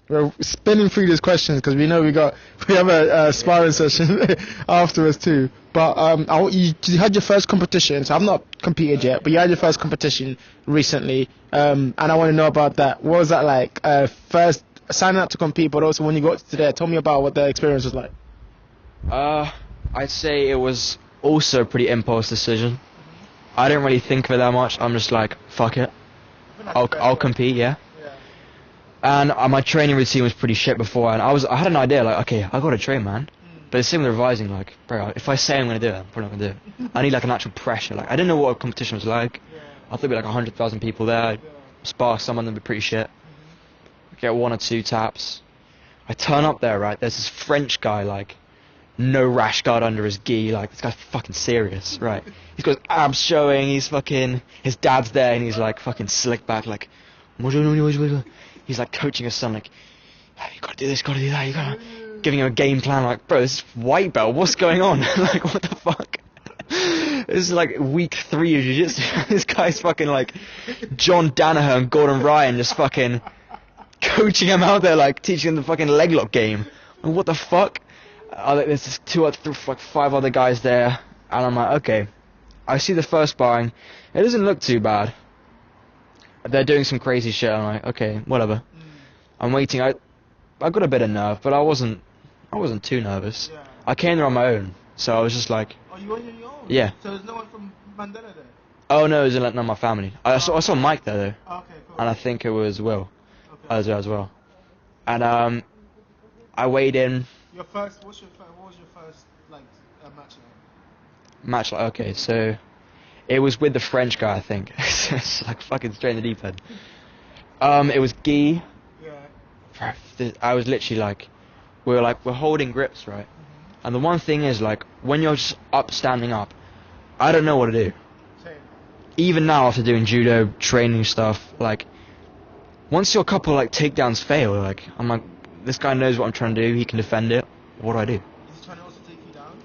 We're spinning through these questions because we know we have a sparring session afterwards too. But you had your first competition. So I've not competed yet, but you had your first competition recently. And I want to know about that. What was that like? First signing up to compete, but also when you got to there, tell me about what the experience was like. I'd say it was also a pretty impulse decision. I didn't really think of it that much. I'm just like, fuck it, I'll compete, yeah. And my training routine was pretty shit before, and I had an idea like, okay, I gotta train, man. But it's same with revising, like, bro, if I say I'm gonna do it, I'm probably not gonna do it. I need like an actual pressure. Like, I didn't know what a competition was like. I thought there'd be like 100,000 people there. Spar some of them, be pretty shit. Get 1 or 2 taps. I turn up there, right? There's this French guy, like, no rash guard under his gi. Like, this guy's fucking serious, right? He's got his abs showing. He's fucking. His dad's there, and he's like fucking slick back, like. He's like coaching his son, like, oh, you gotta do this, gotta do that, you gotta, giving him a game plan, like, bro, this is white belt, what's going on? Like, what the fuck? This is like week 3 of jiu-jitsu. This guy's fucking like John Danaher and Gordon Ryan just fucking coaching him out there, like, teaching him the fucking leg lock game. Like, what the fuck? There's just 2 or 3, like 5 other guys there, and I'm like, okay. I see the first sparring, it doesn't look too bad. They're doing some crazy shit. I'm like, okay, whatever. I'm waiting. I got a bit of nerve, but I wasn't too nervous. Yeah. I came there on my own, so I was just like. Oh, you went on your own? Yeah. So there's no one from Mandela there? Oh no, it was none of my family. I saw Mike there though. Okay, cool. And I think it was Will. Okay. As well. And I weighed in. Your first. What was your first like match like? Match like okay, so. It was with the French guy, I think. It's like fucking straight in the deep end. It was gi. Yeah. I was literally like, we're holding grips, right? And the one thing is like, when you're just standing up, I don't know what to do. Same. Even now after doing judo, training stuff, like, once your couple like takedowns fail, like, I'm like, this guy knows what I'm trying to do, he can defend it, what do I do? Is he trying to also take you down?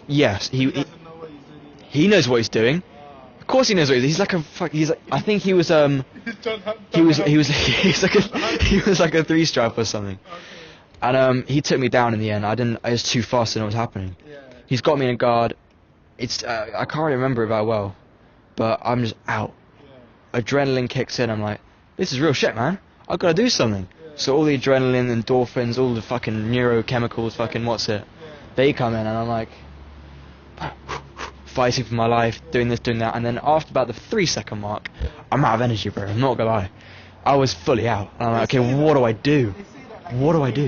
Yes, he knows what he's doing. Of course he knows what he's like a fuck. I think he was he was like a 3-stripe or something. Okay. And he took me down in the end. I was too fast to know what was happening. Yeah. He's got me in a guard. It's I can't really remember it very well, but I'm just out. Yeah. Adrenaline kicks in. I'm like, this is real shit, man. I've got to do something. Yeah. So all the adrenaline, endorphins, all the fucking neurochemicals, fucking what's it? Yeah. They come in, and I'm like. Fighting for my life, doing this, doing that, and then after about the 3-second mark, I'm out of energy, bro. I'm not gonna lie. I was fully out. And I'm like, okay, what do I do? What do I do?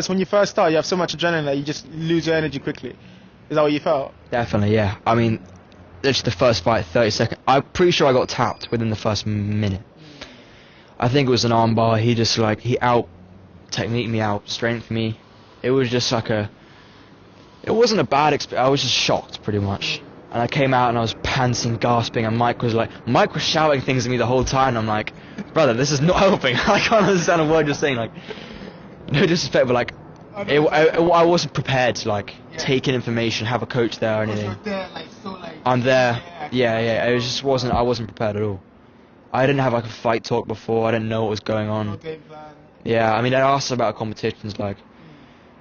When you first start, you have so much adrenaline that you just lose your energy quickly. Is that what you felt? Definitely, yeah. I mean, it's the first fight, 30 seconds. I'm pretty sure I got tapped within the first minute. I think it was an armbar. He just like, he techniqued me out, strengthened me. It was just like it wasn't a bad experience. I was just shocked, pretty much. And I came out and I was panting, gasping, and Mike was shouting things at me the whole time. And I'm like, brother, this is not helping. I can't understand a word you're saying. Like, no disrespect, but like, I wasn't prepared to like take in information, have a coach there or anything. I'm there. Yeah. It just wasn't. I wasn't prepared at all. I didn't have like a fight talk before. I didn't know what was going on. No game plan. Yeah, I mean, I asked about competitions, like.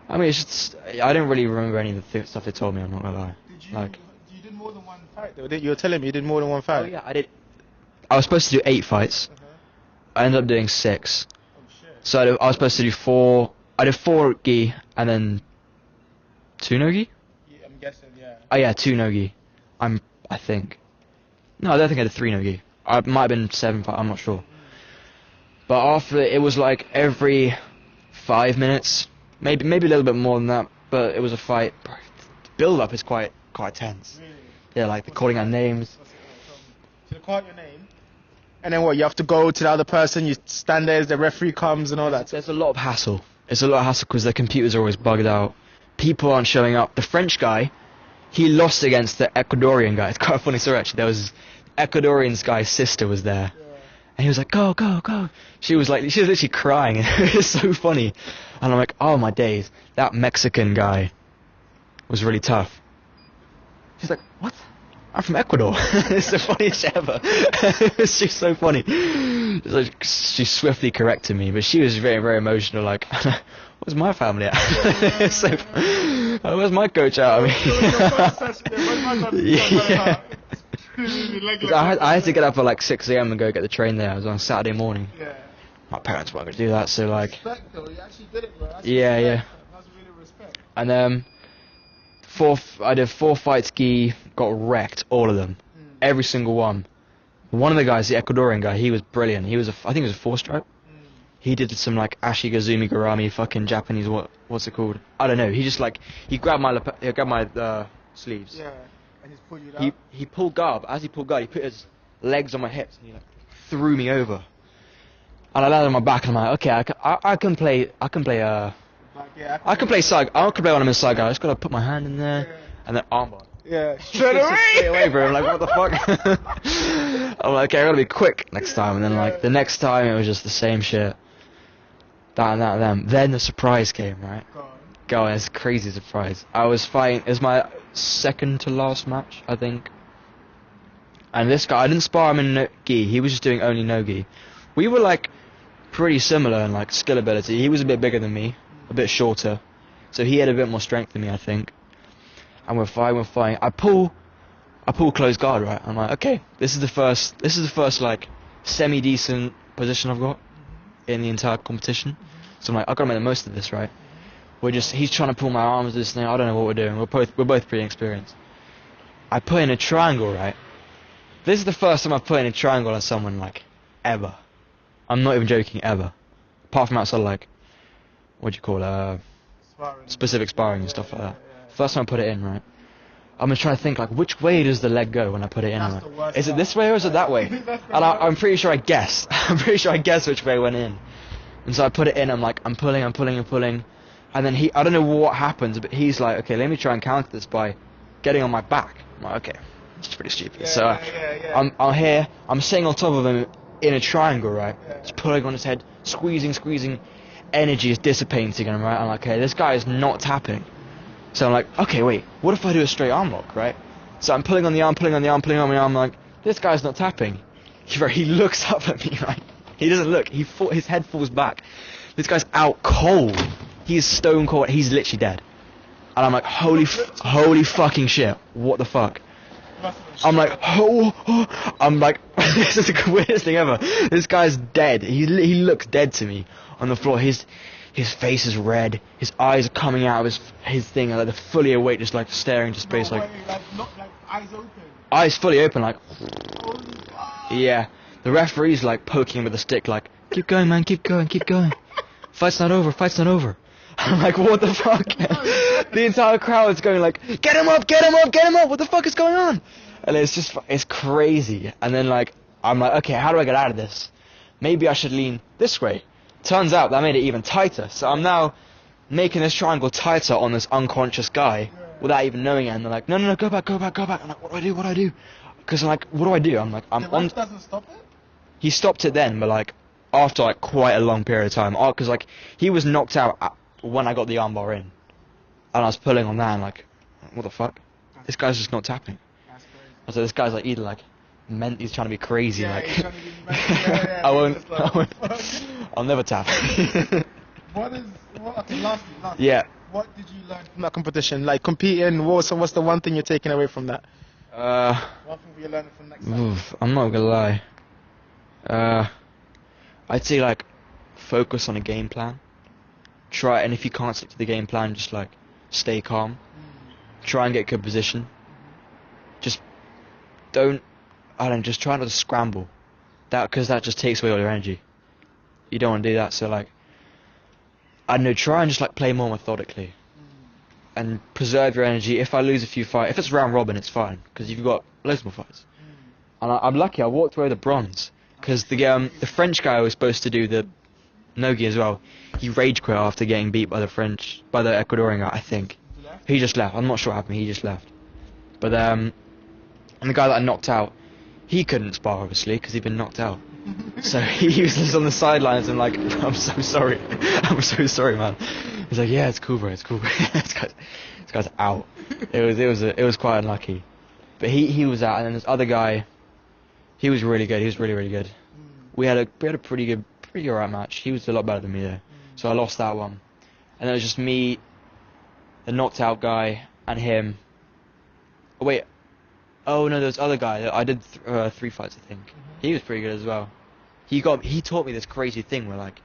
I mean, it's just, I didn't really remember any of the stuff they told me, I'm not gonna lie. You did more than one fight though? You were telling me you did more than one fight? Oh yeah, I did. I was supposed to do 8 fights. I ended up doing 6. Oh shit. So I was supposed to do 4, I did 4 gi, and then 2 no gi? Yeah, I'm guessing, yeah. Oh yeah, 2 no gi. I think. No, I don't think I did 3 no gi. I might have been 7 fights, I'm not sure. But after, it was like every 5 minutes. Maybe a little bit more than that, but it was a fight. The build-up is quite tense. Really? Yeah, like they're calling out names. So they call out your name, and then what? You have to go to the other person. You stand there as the referee comes and all that. There's a lot of hassle. It's a lot of hassle because their computers are always bugged out. People aren't showing up. The French guy, he lost against the Ecuadorian guy. It's quite a funny story actually. There was Ecuadorian guy's sister was there. Yeah. And he was like, go, go, go. She was literally crying. It was so funny. And I'm like, oh my days. That Mexican guy was really tough. She's like, what? I'm from Ecuador. It's the funniest shit ever. It's just so funny. It's like, she swiftly corrected me, but she was very, very emotional. Like, where's my family at? So, where's my coach at? I mean, yeah. 'Cause I had to get up at like 6 a.m. and go get the train there. It was on Saturday morning. Yeah. My parents weren't going to do that, so like. Respect though, you actually did it, bro. That's Yeah, respect. yeah. That's really respect. And I did 4 fights ski, got wrecked, all of them, every single one. One of the guys, the Ecuadorian guy, he was brilliant. He was I think he was a 4-stroke. He did some like Ashigazumi Garami fucking Japanese, what's it called? I don't know. He just like he grabbed my sleeves. Yeah. And he's pulled you down. He pulled guard. As he pulled guard, he put his legs on my hips and he like threw me over. And I landed on my back and I'm like, okay, I can play I can play when I'm in side guard. I just gotta put my hand in there and then armbar. Yeah. Straight away, bro. I'm like, what the fuck? I'm like, okay, I gotta be quick next time. And then like the next time it was just the same shit. That. Then the surprise came, right? God, it's a crazy surprise. I was fighting. It was my second to last match, I think. And this guy, I didn't spar him in no-gi. He was just doing only no-gi. We were like pretty similar in like skill ability. He was a bit bigger than me, a bit shorter, so he had a bit more strength than me, I think. And we're fighting. I pull close guard, right? I'm like, okay, this is the first like semi-decent position I've got in the entire competition. So I'm like, I've got to make the most of this, right? He's trying to pull my arms, this thing. I don't know what we're doing. We're both pretty inexperienced. I put in a triangle, right? This is the first time I've put in a triangle on someone, like, ever. I'm not even joking, ever. Apart from outside, like, what do you call it? Specific sparring and stuff like that. First time I put it in, right? I'm gonna try to think, like, which way does the leg go when I put it in? Like, is it this way or is it that way? And I'm pretty sure I guessed. I'm pretty sure I guessed which way it went in. And so I put it in, I'm pulling. And then I don't know what happens, but he's like, okay, let me try and counter this by getting on my back. I'm like, okay, it's pretty stupid. I'm here, I'm sitting on top of him in a triangle, right? Just pulling on his head, squeezing. Energy is dissipating, and right? I'm like, okay, this guy is not tapping. So I'm like, okay, wait, what if I do a straight arm lock, right? So I'm pulling on the arm, I'm like, this guy's not tapping. He looks up at me, right? He doesn't look, his head falls back. This guy's out cold. He's stone cold, he's literally dead. And I'm like, holy fucking shit, what the fuck? I'm like, I'm like, this is the weirdest thing ever. This guy's dead. He looks dead to me on the floor. His face is red. His eyes are coming out of his thing, like they're fully awake, just like staring into space, like not like eyes open. Eyes fully open, like. Yeah. The referee's like poking him with a stick, like, keep going, man, keep going. Fight's not over. I'm like, what the fuck? The entire crowd's going like, get him up, what the fuck is going on? And it's crazy. And then like, I'm like, okay, how do I get out of this? Maybe I should lean this way. Turns out that made it even tighter. So I'm now making this triangle tighter on this unconscious guy without even knowing it. And they're like, no, go back. I'm like, what do I do? Because I'm like, what do I do? I'm like, I'm on. Doesn't stop it? He stopped it then, but like, after like quite a long period of time. Because like, he was knocked out when I got the armbar in. And I was pulling on that and like, what the fuck? This guy's just not tapping. That's crazy. I was like, this guy's like either like, he's trying to be crazy, Yeah, like, he's trying to be mental. I won't, I'll never tap. Okay, lastly, Yeah. what did you learn from that competition? Like competing, what's the one thing you're taking away from that? One thing you're learning from next time? I'm not gonna lie. I'd say like, focus on a game plan. Try, and if you can't stick to the game plan, just like, stay calm. Try and get good position. Just just try not to scramble. Because that just takes away all your energy. You don't want to do that, so like, I don't know, try and just like play more methodically. And preserve your energy. If I lose a few fights, if it's round robin, it's fine, because you've got loads more fights. And I'm lucky, I walked away with the bronze. Because the French guy who was supposed to do the no-gi as well, he rage quit after getting beat by the Ecuadorian guy, I think. He just left. I'm not sure what happened, he just left. But and the guy that I knocked out, he couldn't spar obviously because he'd been knocked out. So he was just on the sidelines and like, I'm so sorry, man. He's like, yeah, it's cool, bro, it's cool. This guy's out. It was quite unlucky. But he was out, and then this other guy, he was really good. He was really, really good. We had a pretty alright match. He was a lot better than me though, so I lost that one. And then it was just me, the knocked out guy, and him. Oh wait, oh no, there was other guy. I did 3 fights, I think. He was pretty good as well. He taught me this crazy thing where like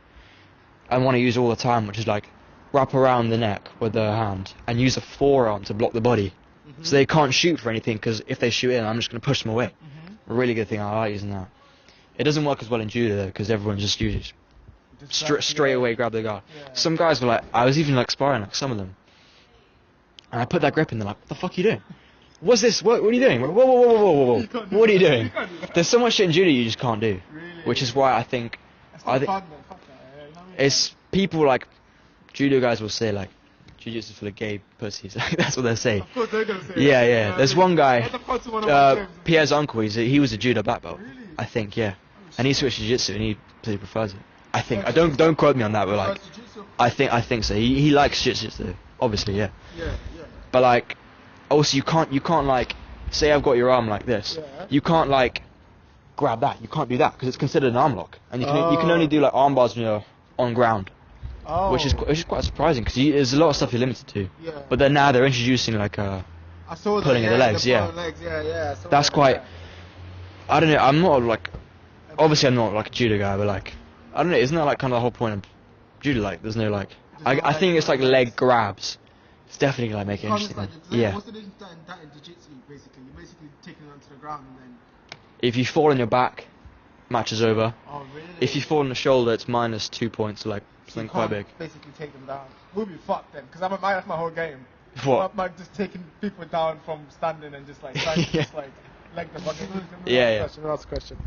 I want to use all the time, which is like wrap around the neck with the hand and use the forearm to block the body, so they can't shoot for anything. Because if they shoot in, I'm just gonna push them away. A really good thing. I like using that. It doesn't work as well in judo though, because everyone just uses straight away grab the guard. Yeah. Some guys were like, I was even like sparring like some of them, and I put that grip in. They're like, what the fuck are you doing? What's this? What are you doing? Whoa. What are you doing? There's so much shit in judo you just can't do. Really? Which is why I think Fun, man. Fuck that. Yeah, you know what I mean? it's people like judo guys will say like jiu-jitsu for the gay pussies. That's what they say. Of course they're gonna say Yeah, that. yeah. There's one guy, What the fuck's one of my games? Pierre's uncle. He was a judo black belt. Really? I think, yeah. And he switched to jiu-jitsu and he prefers it. I think. I don't quote me on that, but like I think so. He likes jiu-jitsu, obviously, yeah. Yeah. But like, also you can't like, say I've got your arm like this. Yeah. You can't like grab that. You can't do that because it's considered an arm lock, and you can only do like arm bars when you're on ground, Oh. which is quite surprising because there's a lot of stuff you're limited to. Yeah. But then now they're introducing like I saw that, pulling of the legs, yeah. pulling legs, yeah. I saw That's that, quite. yeah. I don't know. I'm not like. Obviously, I'm not like a judo guy, but like, I don't know. Isn't that like kind of the whole point of judo? Like, there's no like. I think it's like leg grabs. It's definitely gonna make it Can't interesting. just, like, Yeah. What's the difference in that in jiu-jitsu, basically? You're basically taking it onto the ground and then... If you fall on your back, match is over. Oh, really? If you fall on the shoulder, it's -2 points. So like So something you quite can't big. basically take them down. We'll be fucked then, because that's my whole game. What? I'm just taking people down from standing and just like trying to Yeah. just like leg them. Okay, Yeah. Last question.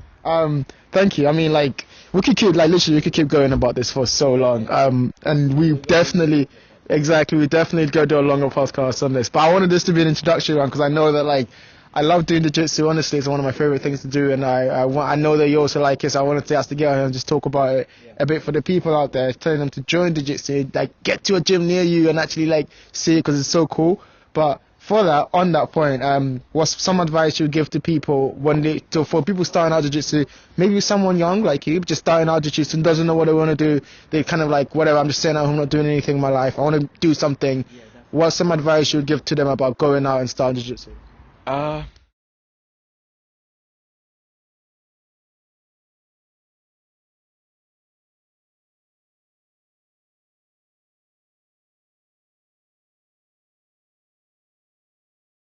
Thank you. I mean, like, we could keep going about this for so long. And we definitely go do a longer podcast on this. But I wanted this to be an introduction one because I know that like I love doing the jiu-jitsu. Honestly, it's one of my favorite things to do, and I know that you also like it. So I wanted to ask to get out here and just talk about it a bit for the people out there, telling them to join the jiu-jitsu, like get to a gym near you and actually like see it because it's so cool. But on that point, what's some advice you would give to people for people starting out jiu-jitsu, maybe someone young like you, just starting out jiu-jitsu and doesn't know what they want to do, they kind of like, whatever, I'm just saying I'm not doing anything in my life, I want to do something. What's some advice you would give to them about going out and starting jiu-jitsu?